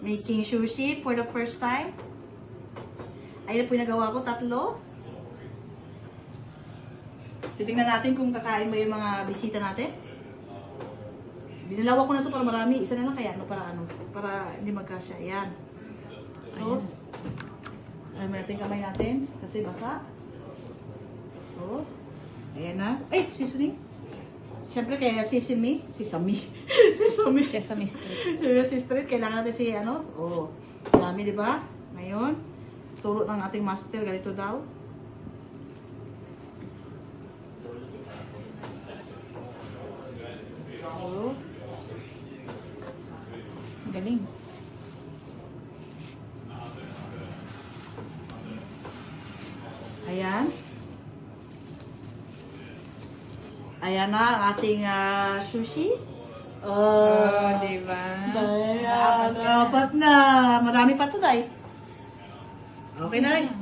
Making sushi for the first time. Ayun po yung nagawa ko, 3. Titingnan natin kung kakain ba yung mga bisita natin. Dinalawa ko na to para marami. Isa na lang kaya, no? Para hindi magkasya. Ayan. So, alam natin kamay natin kasi basa. So, ayan na. Ay, seasoning. Siyempre, kaya sesame street. Sesame street. Kailangan natin si, marami, di ba? Ngayon, turo ng ating master, ganito daw. So, galing. Ayan. Ayan na ang ating sushi. Diba? Ayan, 4 na. Marami pa to, Day. Okay na rin.